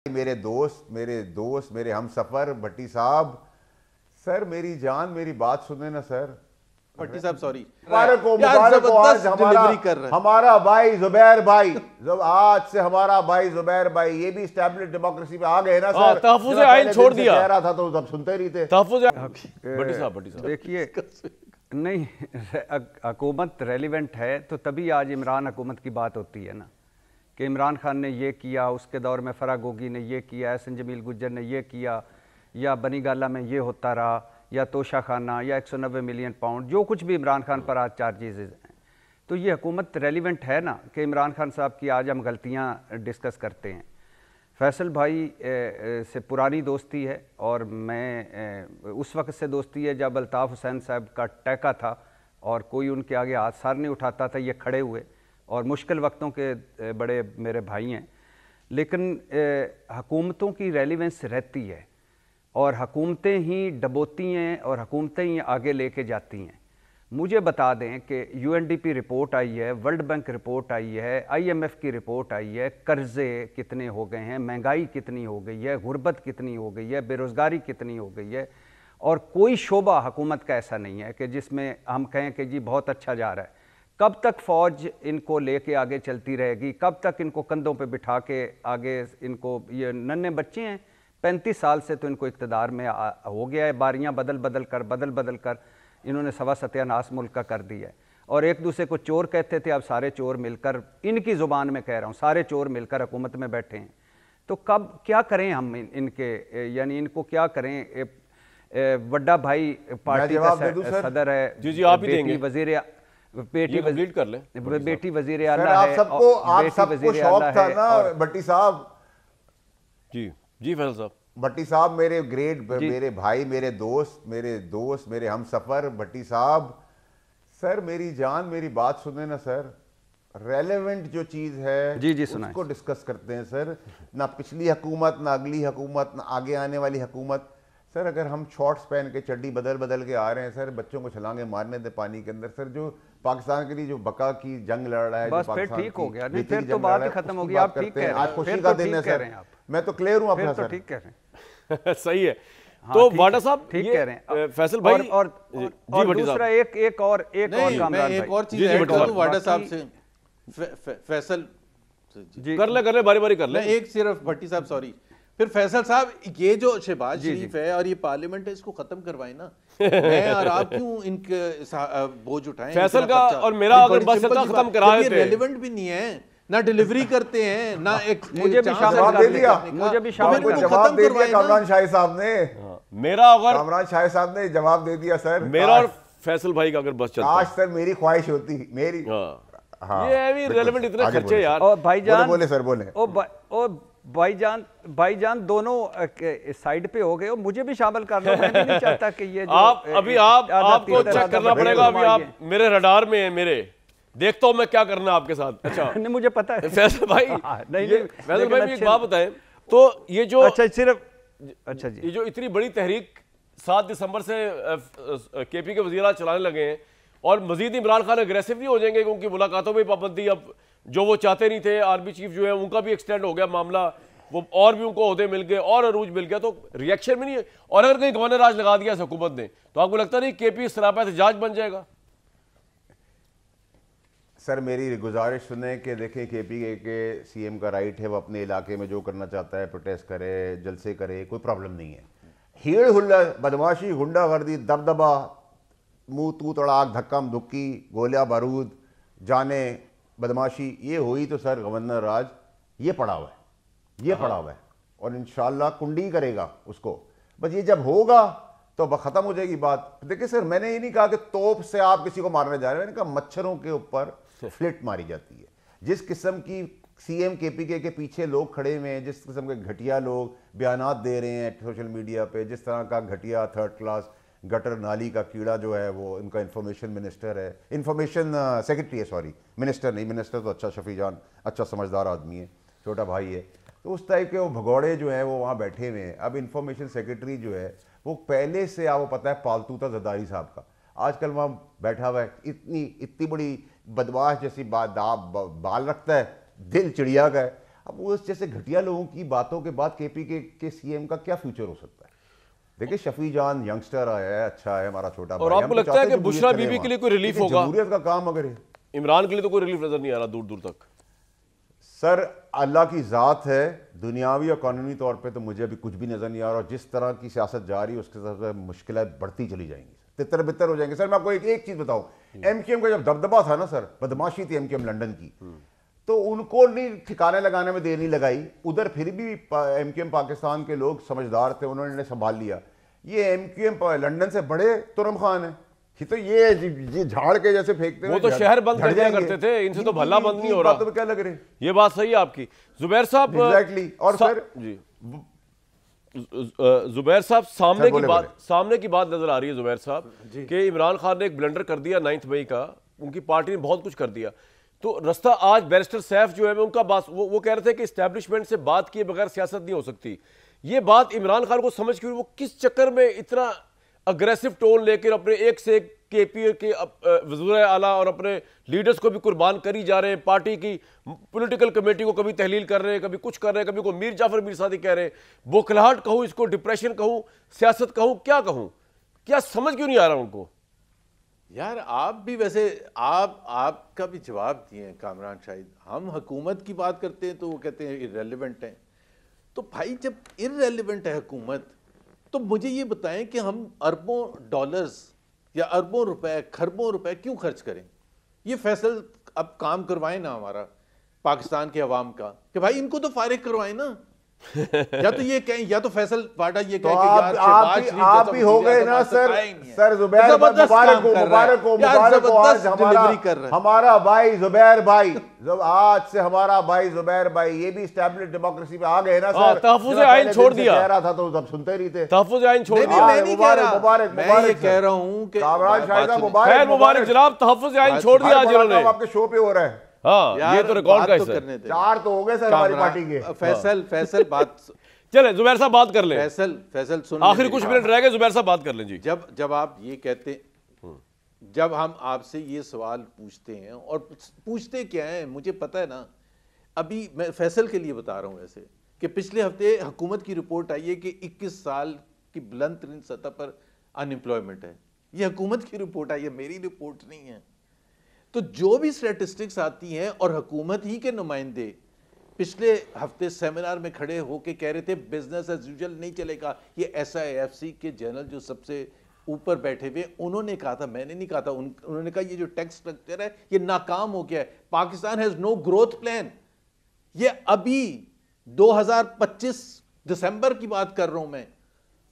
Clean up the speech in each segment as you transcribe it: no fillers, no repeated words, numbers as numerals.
मेरे दोस्त मेरे हम सफर भट्टी साहब, सर मेरी जान मेरी बात सुने ना सर। भट्टी साहब सॉरी, हमारा भाई जुबैर भाई, आज से हमारा भाई जुबैर भाई ये भी एस्टैब्लिश डेमोक्रेसी पे आ गए ना सर। तहफ्फुज़ आइन छोड़ दिया, कह रहा था तो सब सुनते ही थे। भट्टी साहब देखिए, नहीं हुकूमत रेलिवेंट है तो तभी आज इमरान हुकूमत की बात होती है ना, कि इमरान खान ने ये किया, उसके दौर में फराह गोगी ने ये किया, एहसन जमील गुज्जर ने ये किया, या बनी गाला में ये होता रहा, या तोशा खाना, या 190 मिलियन पाउंड, जो कुछ भी इमरान खान पर आज चार्जेस हैं, तो ये हुकूमत रेलिवेंट है ना कि इमरान खान साहब की आज हम गलतियाँ डिस्कस करते हैं। फैसल भाई से पुरानी दोस्ती है और मैं उस वक्त से दोस्ती है जब अल्ताफ़ हुसैन साहब का टैका था और कोई उनके आगे हाथ सार नहीं उठाता था, ये खड़े हुए और मुश्किल वक्तों के बड़े मेरे भाई हैं। लेकिन हुकूमतों की रेलिवेंस रहती है और हुकूमतें ही डबोती हैं और हुकूमतें ही आगे लेके जाती हैं। मुझे बता दें कि यूएनडीपी रिपोर्ट आई है, वर्ल्ड बैंक रिपोर्ट आई है, आईएमएफ की रिपोर्ट आई है, कर्ज़े कितने हो गए हैं, महंगाई कितनी हो गई है, गुर्बत कितनी हो गई है, बेरोज़गारी कितनी हो गई है, और कोई शोबा हुकूमत का ऐसा नहीं है कि जिसमें हम कहें कि जी बहुत अच्छा जा रहा है। कब तक फ़ौज इनको लेके आगे चलती रहेगी, कब तक इनको कंधों पे बिठा के आगे इनको, ये नन्हे बच्चे हैं, 35 साल से तो इनको इक़्तिदार में हो गया है, बारियां बदल बदल कर इन्होंने सवा सत्यानाश मुल्क का कर दिया है। और एक दूसरे को चोर कहते थे, अब सारे चोर मिलकर, इनकी ज़ुबान में कह रहा हूँ, सारे चोर मिलकर हुकूमत में बैठे हैं। तो कब क्या करें हम इनके, यानी इनको क्या करें। बड़ा भाई पार्टी का सदर है, जी आप ही देंगे, बेटी वजीर आला है, आप सबको शौक था ना भट्टी साहब। जी फैसल साहब, भट्टी साहब मेरे भाई मेरे दोस्त मेरे हम सफर भट्टी साहब, सर मेरी जान मेरी बात सुने ना सर। रेलेवेंट जो चीज़ है जी उसको डिस्कस करते हैं सर, ना पिछली हुकूमत, ना अगली हुकूमत, ना आगे आने वाली हुकूमत। सर अगर हम शॉर्ट्स पहन के चड्डी बदल के आ रहे हैं सर, बच्चों को छलांगे मारने दे पानी के अंदर, सर जो पाकिस्तान के लिए जो बका की जंग लड़ रहा है, बस फिर ठीक हो गया, नहीं फिर तो बात ही खत्म हो गई। आप ठीक कह रहे हैं, आज खुशी का दिन है सर, मैं तो क्लियर हूँ अपना, तो ठीक कह रहे हैं। सही है। तो वाडा साहब ठीक कह रहे हैं फैसल भाई, और दूसरा एक और चीज ऐड करूं वाडा साहब से। फैसल कर ले बारी कर ले, एक सिर्फ भट्टी साहब सॉरी, फिर फैसल साहब ये जो शहबाज शरीफ है और ये पार्लियामेंट है, इसको खत्म करवाए ना। मैं और आप क्यों इनके बोझ उठाएं? फैसल का और मेरा अगर बस चलता खत्म करा देते, रेलेवेंट भी नहीं है ना, डिलीवरी करते हैं ना, एक मुझे भी शामिल दे दिया, जवाब दे दिया कामरान शाह साहब ने, मेरा अगर कामरान शाह साहब ने जवाब दे दिया सर। मेरा और फैसल भाई का अगर बस चलता, आज सर मेरी ख्वाहिश होती मेरी। ये भी रेलेवेंट इतने खर्चे यार। और भाईजान बोले सर बोले, ओ भाईजान दोनों साइड पे हो गए, और मुझे भी शामिल कर लो। मैं नहीं चाहता कि ये आपको चेक करना पड़ेगा। अभी आप मेरे रडार में है, मेरे देखता हूं मैं क्या करना आपके साथ। अच्छा नहीं मुझे पता है फैसल भाई, फैसल भाई भी एक बात बताएं तो, ये जो ये जो इतनी बड़ी तहरीक 7 दिसंबर से केपी के वज़ीर चलाने लगे हैं और मजीद इमरान खान अग्रेसिव नहीं हो जाएंगे, क्योंकि मुलाकातों में पाबंदी, अब जो वो चाहते नहीं थे आर्मी चीफ जो है उनका भी एक्सटेंड हो गया मामला, वो और भी उनको ओहदे मिल गए और अरूज मिल गया, तो रिएक्शन भी नहीं है। और अगर कहीं गवर्नर राज लगा दिया इस हुकूमत ने, तो आपको लगता नहीं केपी सरापा एहतजाज बन जाएगा? सर मेरी गुजारिश सुने कि देखें, केपी के सीएम का राइट है, वो अपने इलाके में जो करना चाहता है, प्रोटेस्ट करे, जलसे करे, कोई प्रॉब्लम नहीं है। हीड़ हुल्ला, बदमाशी, गुंडागर्दी, दबदबा, मुंह तू तड़ाक, धक्कम धुक्की, गोलियां बारूद, जाने बदमाशी, ये हुई तो सर गवर्नर राज ये पड़ा हुआ है, ये पड़ा हुआ है, और इंशाल्लाह कुंडी करेगा उसको। बस ये जब होगा तो ख़त्म हो जाएगी बात। देखिए सर, मैंने ये नहीं कहा कि तोप से आप किसी को मारने जा रहे हैं, मैंने कहा मच्छरों के ऊपर फ्लिट मारी जाती है। जिस किस्म की सीएम केपीके के पीछे लोग खड़े हुए हैं, जिस किस्म के घटिया लोग बयानात दे रहे हैं सोशल मीडिया पे, जिस तरह का घटिया थर्ड क्लास गटर नाली का कीड़ा जो है, वो इनका इंफॉर्मेशन मिनिस्टर है, इंफॉर्मेशन सेक्रेटरी है, सॉरी मिनिस्टर नहीं, मिनिस्टर तो अच्छा शफी जान अच्छा समझदार आदमी है, छोटा भाई है, तो उस टाइप के वो भगौड़े जो हैं वो वहाँ बैठे हुए हैं। अब इंफॉर्मेशन सेक्रेटरी जो है वो पहले से आपको पता है पालतू था जरदारी साहब का, आजकल वहाँ बैठा हुआ है, इतनी बदमाश जैसी बाल रखता है, दिल चिड़िया का है। अब उस जैसे घटिया लोगों की बातों के बाद केपी के सीएम का क्या फ्यूचर हो सकता है? देखिए शफी जान यंगस्टर आया है, अच्छा है, हमारा छोटा भाई। और आपको लगता है कि बुशरा बीबी के लिए कोई रिलीफ होगा? जमहूरियत का काम अगर इमरान के लिए तो कोई रिलीफ नजर नहीं आ रहा दूर दूर तक। सर अल्लाह की ज़ात है, दुनियावी और कानूनी तौर पे तो मुझे अभी कुछ भी नज़र नहीं आ रहा, और जिस तरह की सियासत जा रही है उसके साथ मुश्किलें बढ़ती चली जाएंगी, तितर बितर हो जाएंगे। सर मैं आपको एक चीज़ बताऊं, एमक्यूएम का जब दबदबा था ना सर, बदमाशी थी एमक्यूएम लंदन की, तो उनको नहीं ठिकाने लगाने में देर नहीं लगाई, उधर फिर भी एमक्यूएम पाकिस्तान के लोग समझदार थे, उन्होंने संभाल लिया। ये एमक्यूएम लंदन से बड़े तुरम खान है, तो ये झाड़ के जैसे फेंकते वो तो शहर बंद कर दिया करते थे, इनसे तो भला बंद नहीं हो रहा। तो क्या लग रहे, ये बात सही है आपकी जुबैर साहब। एग्जैक्टली। और फिर जी जुबैर साहब सामने की बात नजर आ रही है जुबैर साहब कि इमरान खान ने एक ब्लंडर कर दिया 9 मई का, उनकी पार्टी ने बहुत कुछ कर दिया, तो रास्ता आज बैरिस्टर सैफ जो है उनका बात वो कह रहे थे कि एस्टैब्लिशमेंट से बात किए बगैर सियासत नहीं हो सकती। ये बात इमरान खान को समझ के वो किस चक्कर में इतना अग्रेसिव टोन लेकर अपने एक से एक केपी के वज़ीर आला और अपने लीडर्स को भी कुर्बान करी जा रहे हैं, पार्टी की पॉलिटिकल कमेटी को कभी तहलील कर रहे हैं, कभी कुछ कर रहे हैं, कभी को मीर जाफर मीर सादी कह रहे हैं, बौखलाहट कहूँ इसको, डिप्रेशन कहूँ, सियासत कहूँ, क्या कहूँ, क्या समझ क्यों नहीं आ रहा उनको? यार आप भी वैसे आपका भी जवाब दिए हैं कामरान शाहिद। हम हुकूमत की बात करते हैं तो वो कहते हैं इररेलेवेंट है। तो भाई जब इररेलेवेंट है हुकूमत, तो मुझे ये बताएं कि हम अरबों डॉलर्स या अरबों रुपए, खरबों रुपए क्यों खर्च करें? ये फैसल अब काम करवाएं ना हमारा पाकिस्तान के अवाम का, कि भाई इनको तो फारिग करवाएं ना। या तो ये कहें, या तो फैसल वाडा ये कहें कि यार आप भी हो गए ना सर जुबैर, मुबारक हो आज हमारा भाई जुबैर भाई, जब आज से हमारा भाई जुबैर भाई ये भी एस्टैब्लिश्ड डेमोक्रेसी पे आ गए ना सर। तहफ्फुज़ आइन छोड़ दिया, कह रहा था तो जब सुनते नहीं थे। तहफ्फुज़ आइन छोड़ दिया, मुबारक। मैं ये कह रहा हूं कि कामरान शाहिद मुबारक, मुबारक जनाब, तहफ्फुज़ आइन छोड़ दिया आज इन्होंने। आपके शो पे हो रहा है। हाँ ये तो रिकॉर्ड का तो करने दे। 4 तो हो गए सर हमारी पार्टी के। फैसल बात चले जुबैर साहब बात कर ले। फैसल सुन, आखिरी कुछ मिनट रह गए, जुबैर साहब बात कर लें जी। जब आप ये कहते, जब हम आपसे ये सवाल पूछते हैं, और पूछते क्या है मुझे पता है ना, अभी मैं फैसल के लिए बता रहा हूँ ऐसे कि पिछले हफ्ते हुकूमत की रिपोर्ट आई है कि 21 साल की बुलंद तरीन सतह पर अनएम्प्लॉयमेंट है। ये हुकूमत की रिपोर्ट आई है, मेरी रिपोर्ट नहीं है। तो जो भी स्टैटिस्टिक्स आती हैं, और हुकूमत ही के नुमाइंदे पिछले हफ्ते सेमिनार में खड़े होकर कह रहे थे बिजनेस एज यूजुअल नहीं चलेगा। ये SIFC के जनरल जो सबसे ऊपर बैठे हुए, उन्होंने कहा था, मैंने नहीं कहा था, उन्होंने कहा ये जो टैक्स स्ट्रक्चर है ये नाकाम हो गया है, Pakistan has no growth plan. ये अभी 2025 दिसंबर की बात कर रहा हूं मैं,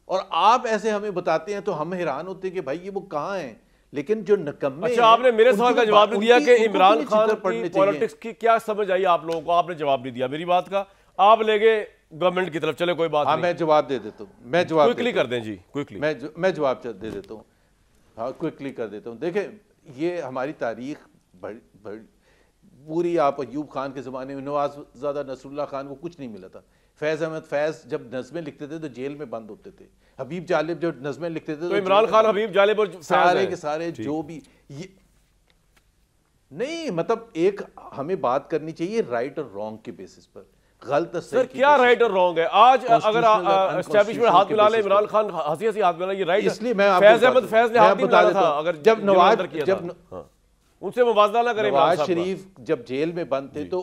और आप ऐसे हमें बताते हैं तो हम हैरान होते हैं कि भाई ये वो कहां है। लेकिन जो नकम्मे, अच्छा आपने मेरे सवाल का जवाब नहीं दिया कि इमरान खान की पॉलिटिक्स की क्या समझ आई आप लोगों को, आपने जवाब नहीं दिया मेरी बात का, आप ले गए गवर्नमेंट की तरफ। चले कोई बात नहीं, मैं जवाब दे देता हूँ, मैं जवाब क्विकली कर दें जी, क्विकली मैं जवाब दे देता हूँ, हाँ क्विकली कर देता हूँ। देखें ये हमारी तारीख पूरी, आप अयूब खान के ज़माने में नवाज़ादा नसरुल्लाह खान को कुछ नहीं मिला था, फैज़ अहमद फैज़ जब नज़में लिखते थे तो जेल में बंद होते थे, हबीब जालिब जब नज़में लिखते थे तो इमरान खान, हबीब जालिब और सारे के सारे जो भी ये नहीं, मतलब एक हमें बात करनी चाहिए राइट और रॉन्ग के बेसिस पर। गलत सर क्या राइट और रॉन्ग है? आज अगर एस्टैब्लिशमेंट हाथ मिला ले, इमरान खान हंसी हंसी हाथ मिला, ये राइट? इसलिए मैं फैज़ अहमद फैज़ ने हाथ नहीं मिलाया था, अगर जब नवाज, जब उनसे मुवाज़ना ना करें, नवाज शरीफ जब जेल में बंद थे तो